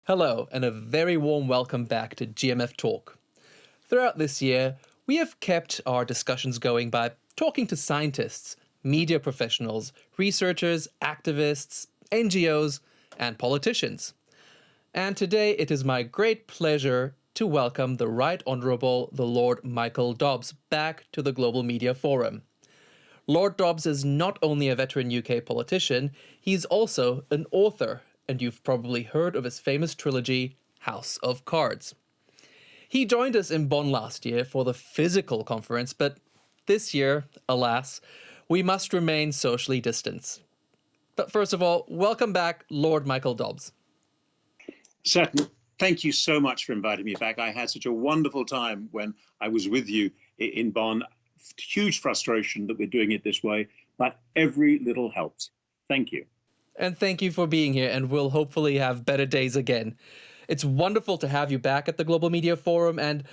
Hello, and a very warm welcome back to GMF Talk. Throughout this year, we have kept our discussions going by talking to scientists, media professionals, researchers, activists, NGOs, and politicians. And today it is my great pleasure to welcome the Right Honourable the Lord Michael Dobbs back to the Global Media Forum. Lord Dobbs is not only a veteran UK politician, he's also an author, and you've probably heard of his famous trilogy, House of Cards. He joined us in Bonn last year for the physical conference, but this year, alas, we must remain socially distanced. But first of all, welcome back, Lord Michael Dobbs. Certainly. Thank you so much for inviting me back. I had such a wonderful time when I was with you in Bonn. Huge frustration that we're doing it this way, but every little helps. Thank you. And thank you for being here, and we'll hopefully have better days again. It's wonderful to have you back at the Global Media Forum, and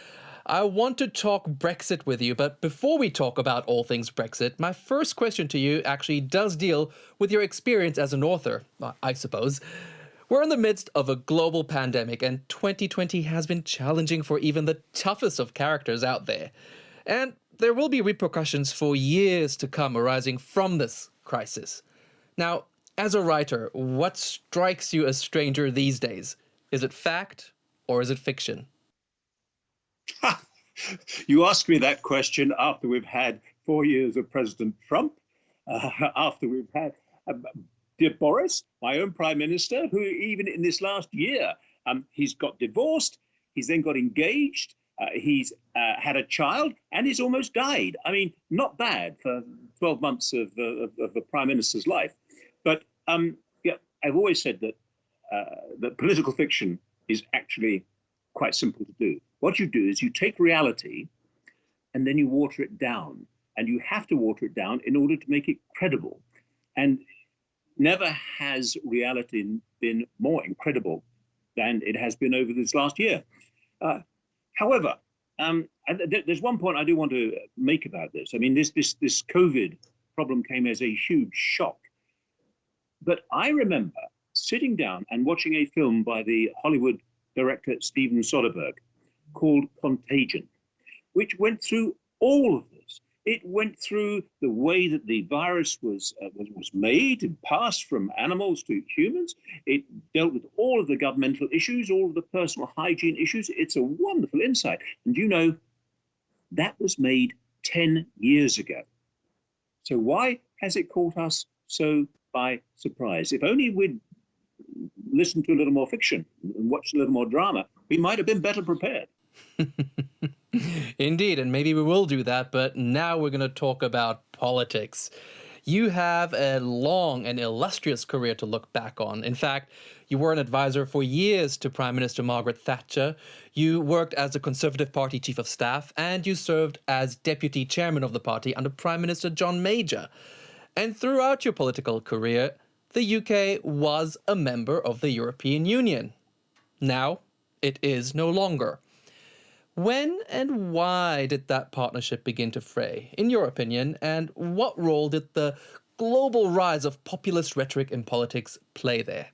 I want to talk Brexit with you. But before we talk about all things Brexit, my first question to you actually does deal with your experience as an author, I suppose. We're in the midst of a global pandemic, and 2020 has been challenging for even the toughest of characters out there. And there will be repercussions for years to come arising from this crisis. Now, as a writer, what strikes you as stranger these days? Is it fact or is it fiction? You asked me that question after we've had 4 years of President Trump, after we've had dear Boris, my own Prime Minister, who even in this last year, he's got divorced, he's then got engaged, he's had a child, and he's almost died. I mean, not bad for 12 months of the Prime Minister's life. But yeah, I've always said that political fiction is actually quite simple to do. What you do is you take reality and then you water it down. And you have to water it down in order to make it credible. And never has reality been more incredible than it has been over this last year. However, there's one point I do want to make about this. I mean, this COVID problem came as a huge shock. But I remember sitting down and watching a film by the Hollywood director Steven Soderbergh called Contagion, which went through all of this. It went through the way that the virus was made and passed from animals to humans. It dealt with all of the governmental issues, all of the personal hygiene issues. It's a wonderful insight. And you know, that was made 10 years ago. So why has it caught us so by surprise? If only we'd listened to a little more fiction and watched a little more drama, we might have been better prepared. Indeed, and maybe we will do that, but now we're going to talk about politics. You have a long and illustrious career to look back on. In fact, you were an advisor for years to Prime Minister Margaret Thatcher. You worked as the Conservative Party Chief of Staff, and you served as Deputy Chairman of the party under Prime Minister John Major. And throughout your political career, the UK was a member of the European Union. Now, it is no longer. When and why did that partnership begin to fray, in your opinion, and what role did the global rise of populist rhetoric in politics play there?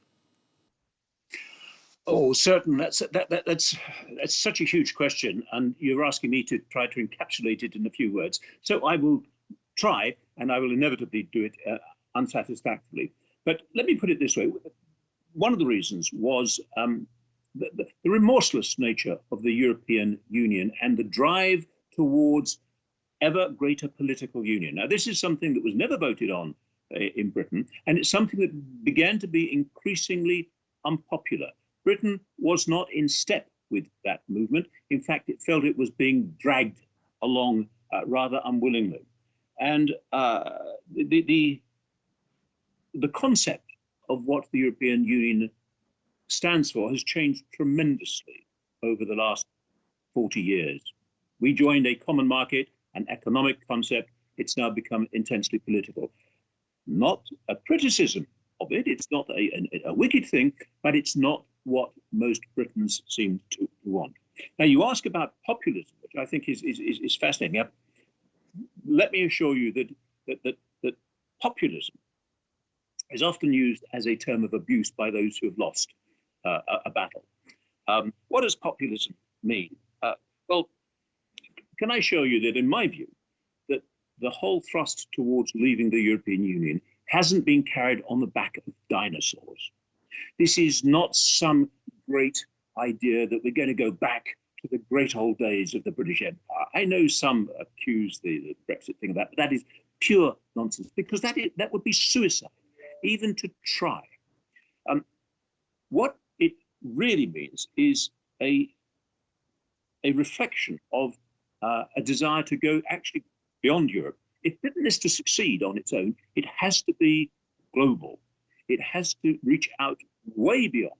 Oh, certain. That's such a huge question, and you're asking me to try to encapsulate it in a few words. So I will try, and I will inevitably do it unsatisfactorily. But let me put it this way. One of the reasons was the remorseless nature of the European Union and the drive towards ever greater political union. Now, this is something that was never voted on in Britain, and it's something that began to be increasingly unpopular. Britain was not in step with that movement. In fact, it felt it was being dragged along rather unwillingly. And the concept of what the European Union stands for has changed tremendously over the last 40 years. We joined a common market, an economic concept. It's now become intensely political. Not a criticism of it. It's not a wicked thing, but it's not what most Britons seem to want. Now, you ask about populism, which I think is fascinating. Now, let me assure you that populism is often used as a term of abuse by those who have lost. a battle. What does populism mean? Well, can I show you that, in my view, that the whole thrust towards leaving the European Union hasn't been carried on the back of dinosaurs. This is not some great idea that we're going to go back to the great old days of the British Empire. I know some accuse the Brexit thing of that, but that is pure nonsense, because that would be suicide, even to try. What it really means is a reflection of a desire to go actually beyond Europe. If Britain is to succeed on its own, it has to be global. It has to reach out way beyond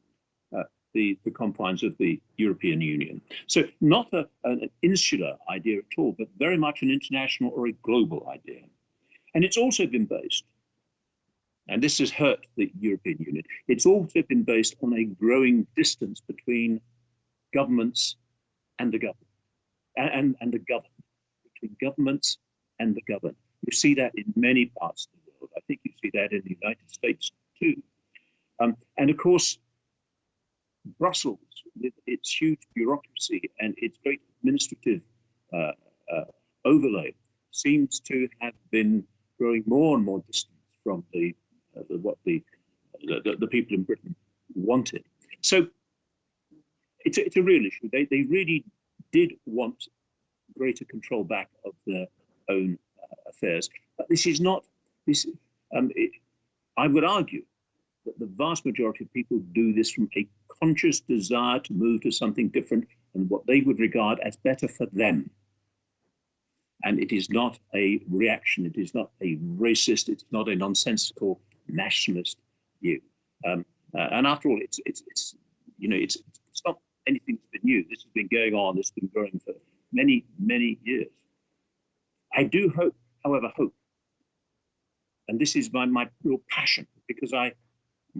the confines of the European Union. So not an insular idea at all, but very much an international or a global idea. And it's also been based, and this has hurt the European Union, it's also been based on a growing distance between governments and the government, and the governed, between governments and the governed. You see that in many parts of the world. I think you see that in the United States too. And of course, Brussels, with its huge bureaucracy and its great administrative overlay, seems to have been growing more and more distant from what the people in Britain wanted. So it's a real issue. They really did want greater control back of their own affairs. But this is not this. I would argue that the vast majority of people do this from a conscious desire to move to something different and what they would regard as better for them. And it is not a reaction. It is not a racist. It's not a nonsensical nationalist view. And after all, it's not anything that's been new. This has been going on. This has been growing for many, many years. I do hope, however, and this is my real passion, because I'm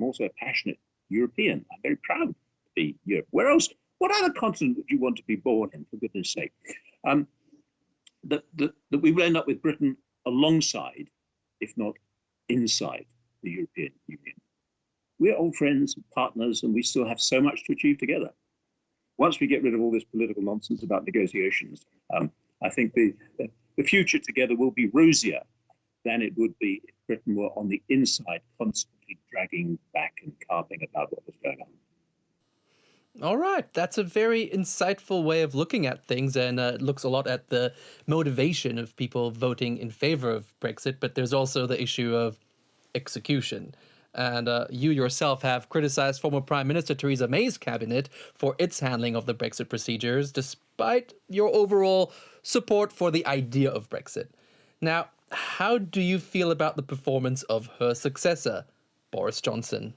also a passionate European. I'm very proud to be Europe. Where else? What other continent would you want to be born in, for goodness sake? That we will end up with Britain alongside, if not inside, the European Union. We're old friends and partners, and we still have so much to achieve together. Once we get rid of all this political nonsense about negotiations, I think the future together will be rosier than it would be if Britain were on the inside, constantly dragging back and carping about what was going on. All right. That's a very insightful way of looking at things, and looks a lot at the motivation of people voting in favor of Brexit. But there's also the issue of execution. And you yourself have criticized former Prime Minister Theresa May's cabinet for its handling of the Brexit procedures, despite your overall support for the idea of Brexit. Now, how do you feel about the performance of her successor, Boris Johnson?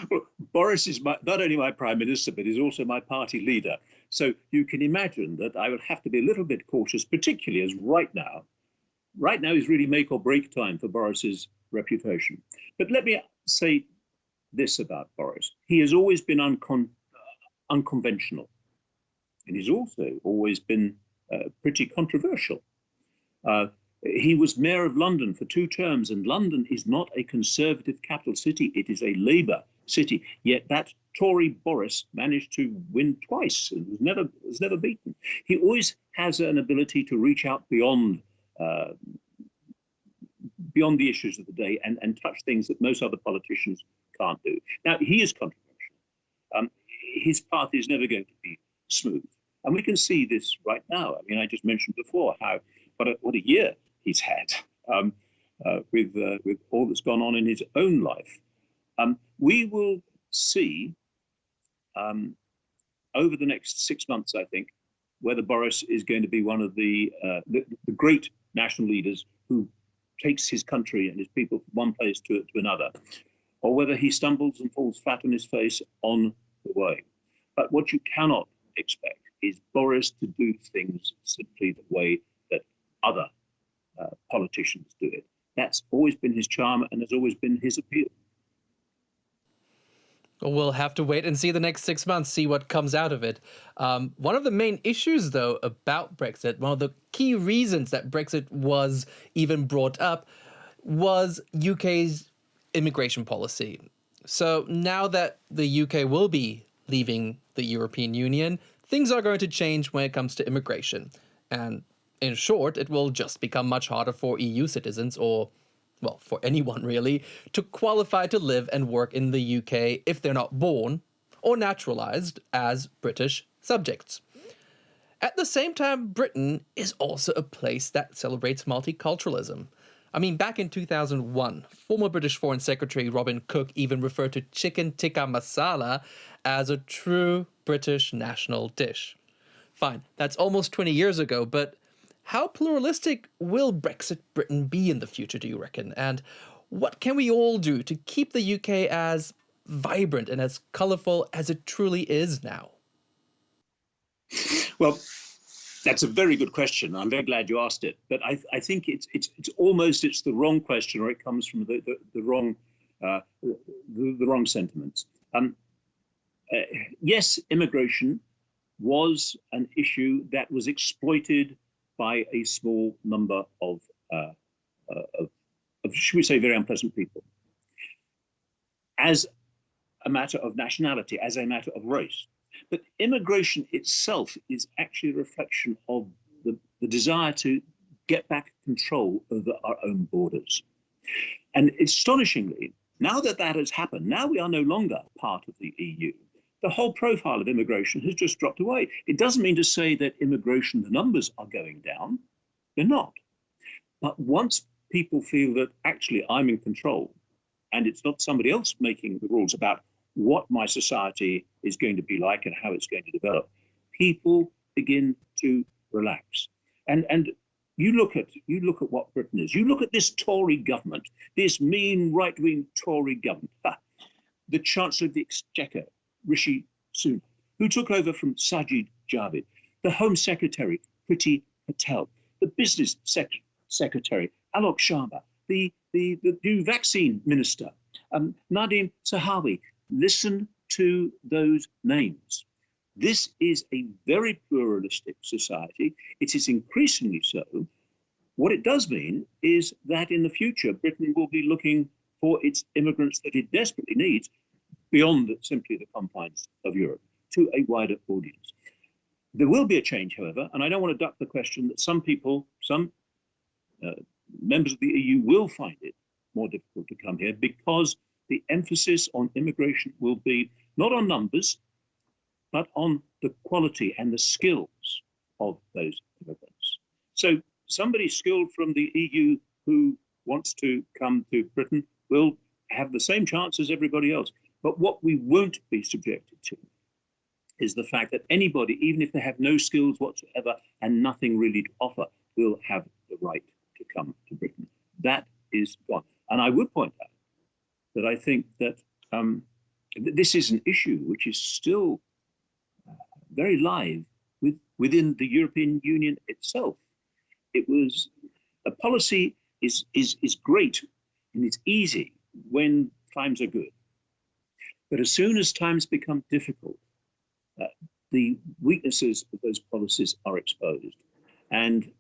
Well, Boris is not only my prime minister, but he's also my party leader. So you can imagine that I would have to be a little bit cautious, particularly as right now is really make or break time for Boris's reputation. But let me say this about Boris. He has always been unconventional. And he's also always been pretty controversial. He was mayor of London for 2 terms, and London is not a conservative capital city. It is a Labour city. Yet that Tory Boris managed to win twice and was never beaten. He always has an ability to reach out beyond the issues of the day and touch things that most other politicians can't do. Now, he is controversial. His path is never going to be smooth. And we can see this right now. I mean, I just mentioned before what a year he's had with all that's gone on in his own life. We will see over the next 6 months, I think, whether Boris is going to be one of the great national leaders who takes his country and his people from one place to another, or whether he stumbles and falls flat on his face on the way. But what you cannot expect is Boris to do things simply the way that other politicians do it. That's always been his charm and has always been his appeal. We'll have to wait and see the next 6 months, see what comes out of it. One of the main issues, though, about Brexit, one of the key reasons that Brexit was even brought up, was UK's immigration policy. So now that the UK will be leaving the European Union, things are going to change when it comes to immigration. And in short, it will just become much harder for EU citizens, or, well, for anyone really, to qualify to live and work in the UK if they're not born or naturalized as British subjects. At the same time, Britain is also a place that celebrates multiculturalism. I mean, back in 2001, former British Foreign Secretary Robin Cook even referred to chicken tikka masala as a true British national dish. Fine, that's almost 20 years ago, but how pluralistic will Brexit Britain be in the future, do you reckon? And what can we all do to keep the UK as vibrant and as colourful as it truly is now? Well, that's a very good question. I'm very glad you asked it. But I think it's the wrong question, or it comes from the wrong sentiments. Yes, immigration was an issue that was exploited by a small number of should we say, very unpleasant people, as a matter of nationality, as a matter of race. But immigration itself is actually a reflection of the desire to get back control over our own borders. And astonishingly, now that has happened, now we are no longer part of the EU. The whole profile of immigration has just dropped away. It doesn't mean to say that immigration, the numbers are going down. They're not. But once people feel that actually I'm in control and it's not somebody else making the rules about what my society is going to be like and how it's going to develop, people begin to relax. And you look at what Britain is. You look at this Tory government, this mean right-wing Tory government. The Chancellor of the Exchequer, Rishi Sunak, who took over from Sajid Javid, the Home Secretary, Priti Patel, the Business Secretary, Alok Sharma, the new Vaccine Minister, Nadeem Sahawi. Listen to those names. This is a very pluralistic society. It is increasingly so. What it does mean is that in the future, Britain will be looking for its immigrants that it desperately needs beyond simply the confines of Europe, to a wider audience. There will be a change, however, and I don't want to duck the question that some people, some members of the EU will find it more difficult to come here because the emphasis on immigration will be not on numbers, but on the quality and the skills of those immigrants. So somebody skilled from the EU who wants to come to Britain will have the same chance as everybody else. But what we won't be subjected to is the fact that anybody, even if they have no skills whatsoever and nothing really to offer, will have the right to come to Britain. That is gone. And I would point out that I think that this is an issue which is still very live within the European Union itself. It was a policy is great and it's easy when times are good. But as soon as times become difficult, the weaknesses of those policies are exposed. And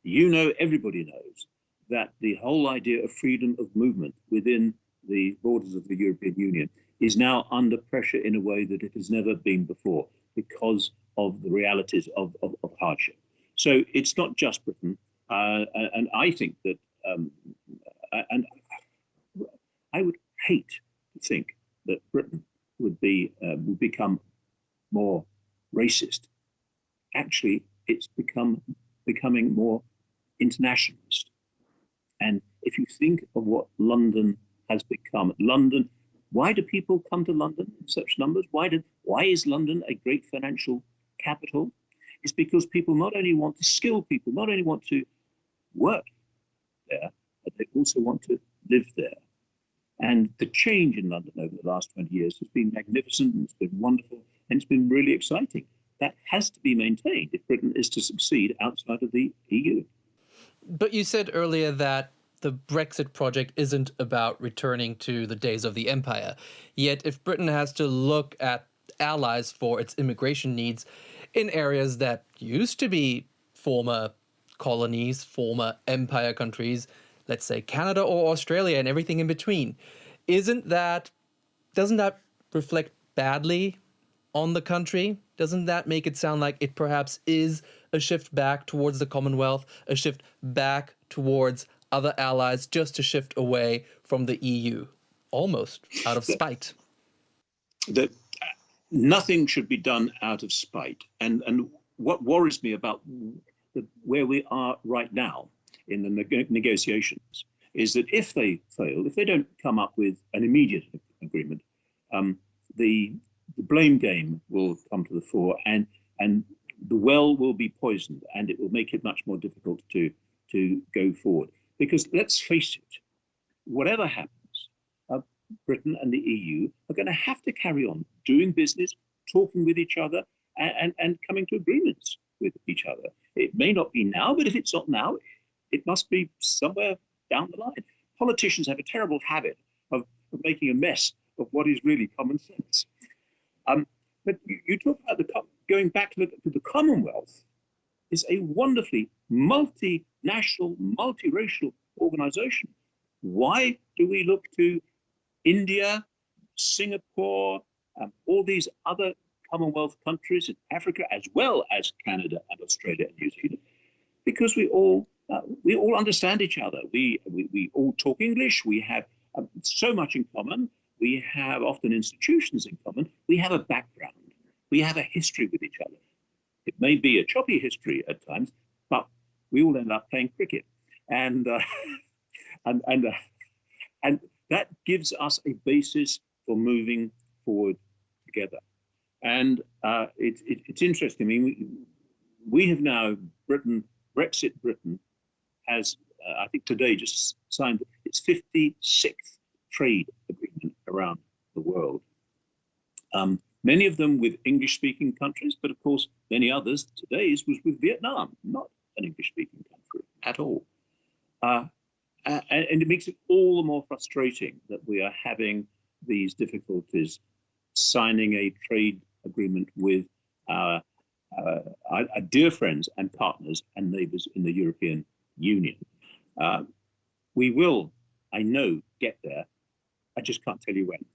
everybody knows that the whole idea of freedom of movement within the borders of the European Union is now under pressure in a way that it has never been before because of the realities of hardship. So it's not just Britain. And I think that, and I would hate to think that Britain would become more racist. Actually, it's becoming more internationalist. And if you think of what London has become, why do people come to London in such numbers? Why is London a great financial capital? It's because people not only want to skill people, not only want to work there, but they also want to live there. And the change in London over the last 20 years has been magnificent, and it's been wonderful, and it's been really exciting. That has to be maintained if Britain is to succeed outside of the EU. But you said earlier that the Brexit project isn't about returning to the days of the empire. Yet if Britain has to look at allies for its immigration needs in areas that used to be former colonies, former empire countries, let's say Canada or Australia and everything in between, isn't that doesn't that reflect badly on the country? Doesn't that make it sound like it perhaps is a shift back towards the Commonwealth, a shift back towards other allies, just to shift away from the EU, almost out of spite? That nothing should be done out of spite. And what worries me about where we are right now in the negotiations is that if they fail, if they don't come up with an immediate agreement, the blame game will come to the fore, and the well will be poisoned, and it will make it much more difficult to go forward. Because let's face it, whatever happens, Britain and the EU are going to have to carry on doing business, talking with each other, and coming to agreements with each other. It may not be now, but if it's not now, it must be somewhere down the line. Politicians have a terrible habit of making a mess of what is really common sense. But you talk about going back to the Commonwealth is a wonderfully multinational, multiracial organization. Why do we look to India, Singapore, all these other Commonwealth countries in Africa, as well as Canada and Australia and New Zealand? Because we all understand each other. We all talk English. We have so much in common. We have often institutions in common. We have a background. We have a history with each other. It may be a choppy history at times, but we all end up playing cricket, and that gives us a basis for moving forward together. And it's interesting. I mean, we have now Brexit Britain has, I think today, just signed its 56th trade agreement around the world. Many of them with English-speaking countries, but of course, many others. Today's was with Vietnam, not an English-speaking country at all. And it makes it all the more frustrating that we are having these difficulties signing a trade agreement with our dear friends and partners and neighbours in the European Union. We will, I know, get there. I just can't tell you when.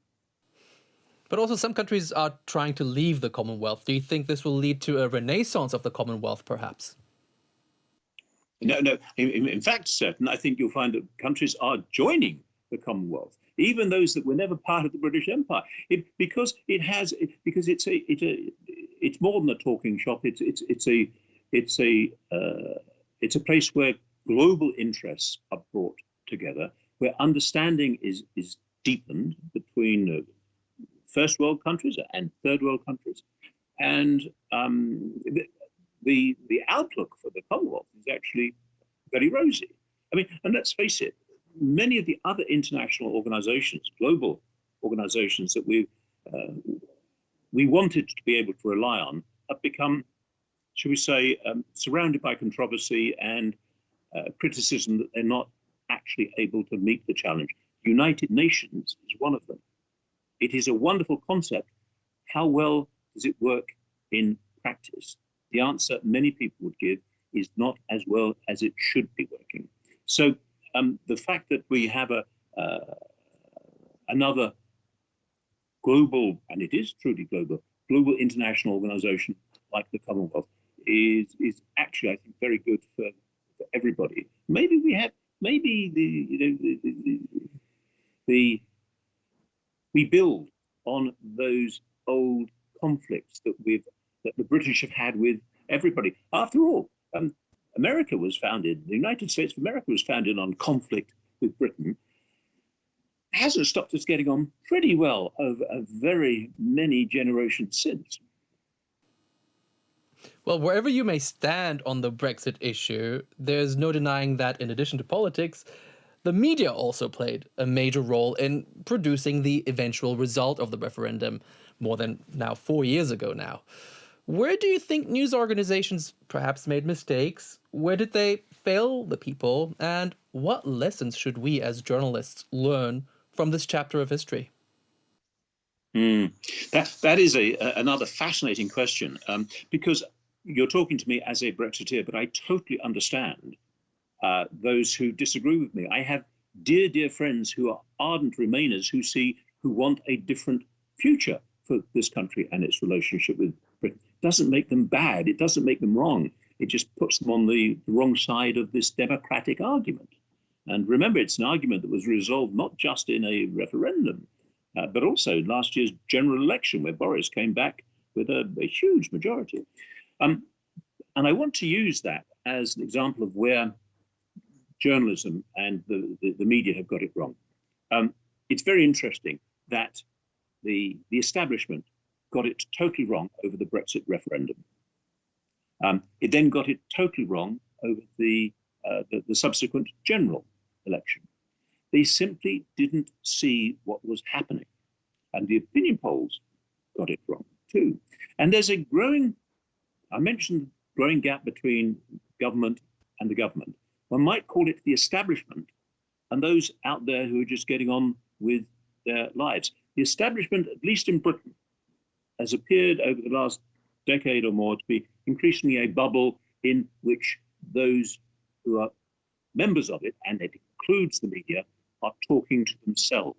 But also some countries are trying to leave the Commonwealth. Do you think this will lead to a renaissance of the Commonwealth, perhaps? No. In fact, certain, I think you'll find that countries are joining the Commonwealth, even those that were never part of the British Empire, because it's more than a talking shop. It's a place where global interests are brought together, where understanding is deepened between first world countries and third world countries, and the outlook for the Commonwealth is actually very rosy. I mean, and let's face it, many of the other international organizations, global organizations that we wanted to be able to rely on, have become, shall we say, surrounded by controversy and criticism that they're not actually able to meet the challenge. United Nations is one of them. It is a wonderful concept. How well does it work in practice? The answer many people would give is not as well as it should be working. So the fact that we have another global, and it is truly global international organization like the Commonwealth is actually, I think, very good for everybody. Maybe we build on those old conflicts that the British have had with everybody. After all, America was founded, the United States of America was founded on conflict with Britain. It hasn't stopped us getting on pretty well over very many generations since. Well, wherever you may stand on the Brexit issue, there's no denying that in addition to politics, the media also played a major role in producing the eventual result of the referendum more than now 4 years ago now. Where do you think news organizations perhaps made mistakes? Where did they fail the people? And what lessons should we as journalists learn from this chapter of history? That is another fascinating question, because you're talking to me as a Brexiteer, but I totally understand those who disagree with me. I have dear friends who are ardent Remainers who see who want a different future for this country and its relationship with Britain. It doesn't make them bad. It doesn't make them wrong. It just puts them on the wrong side of this democratic argument. And remember, it's an argument that was resolved not just in a referendum, but also last year's general election, where Boris came back with a huge majority. And I want to use that as an example of where journalism and the media have got it wrong. It's very interesting that the establishment got it totally wrong over the Brexit referendum. It then got it totally wrong over the subsequent general election. They simply didn't see what was happening. And the opinion polls got it wrong too. And there's a growing, I mentioned, growing gap between government and the government. One might call it the establishment and those out there who are just getting on with their lives. The establishment, at least in Britain, has appeared over the last decade or more to be increasingly a bubble in which those who are members of it, and it includes the media, are talking to themselves.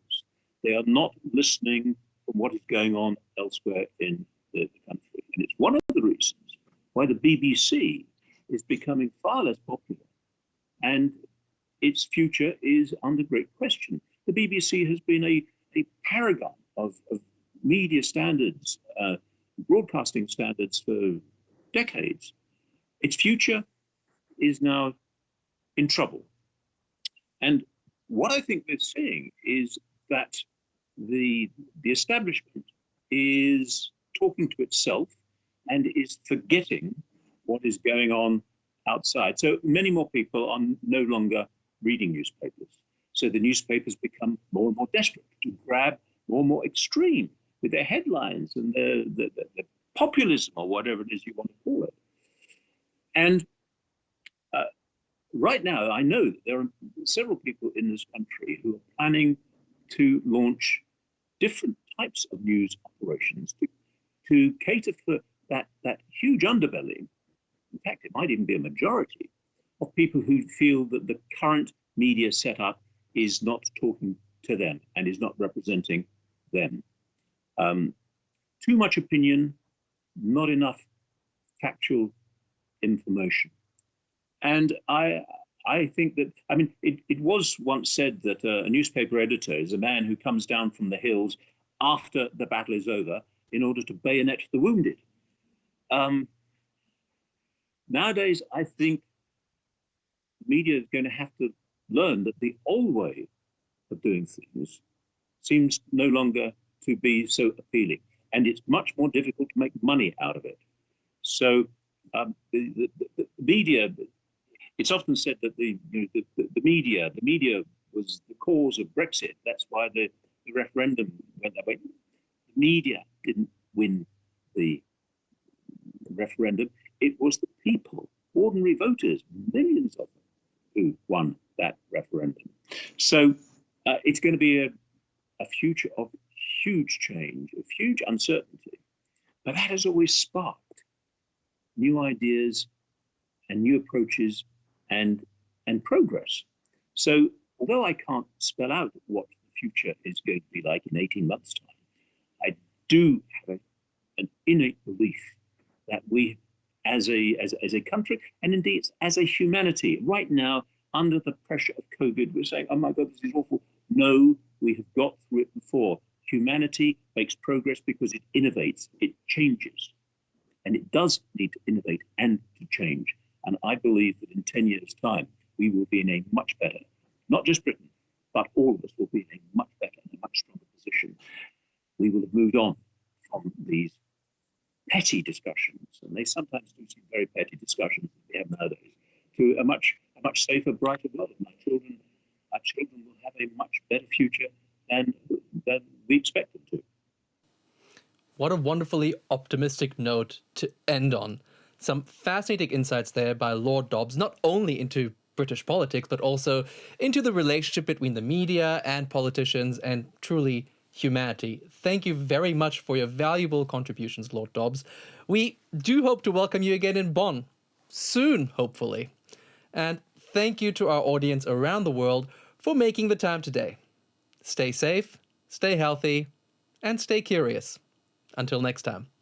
They are not listening from what is going on elsewhere in the country. And it's one of the reasons why the BBC is becoming far less popular and its future is under great question. The BBC has been a paragon of media standards, broadcasting standards for decades. Its future is now in trouble. And what I think we're seeing is that the establishment is talking to itself and is forgetting what is going on outside. So many more people are no longer reading newspapers. So the newspapers become more and more desperate to grab more and more extreme with their headlines and the populism, or whatever it is you want to call it. And right now, I know that there are several people in this country who are planning to launch different types of news operations to cater for that huge underbelly. In fact, it might even be a majority of people who feel that the current media setup is not talking to them and is not representing them. Too much opinion, not enough factual information. And I think that, I mean, it was once said that a newspaper editor is a man who comes down from the hills after the battle is over in order to bayonet the wounded. Nowadays, I think media is going to have to learn that the old way of doing things seems no longer to be so appealing, and it's much more difficult to make money out of it. So the media, it's often said that the media was the cause of Brexit. That's why the referendum went that way. The media didn't win the referendum. It was the people, ordinary voters, millions of them, who won that referendum. So it's going to be a future of huge change, of huge uncertainty. But that has always sparked new ideas and new approaches and progress. So although I can't spell out what the future is going to be like in 18 months' time, I do have an innate belief that we, as a country, and indeed as a humanity, right now, under the pressure of COVID, we're saying, oh my God, this is awful. No, we have got through it before. Humanity makes progress because it innovates, it changes. And it does need to innovate and to change. And I believe that in 10 years' time, we will be in a much better, not just Britain, but all of us will be in a much better and a much stronger position. We will have moved on from these petty discussions, and they sometimes do seem very petty discussions that we have nowadays, to a much safer, brighter world. My children will have a much better future than we expect them to. What a wonderfully optimistic note to end on. Some fascinating insights there by Lord Dobbs, not only into British politics, but also into the relationship between the media and politicians and truly humanity. Thank you very much for your valuable contributions, Lord Dobbs. We do hope to welcome you again in Bonn, soon, hopefully. And thank you to our audience around the world for making the time today. Stay safe, stay healthy, and stay curious. Until next time.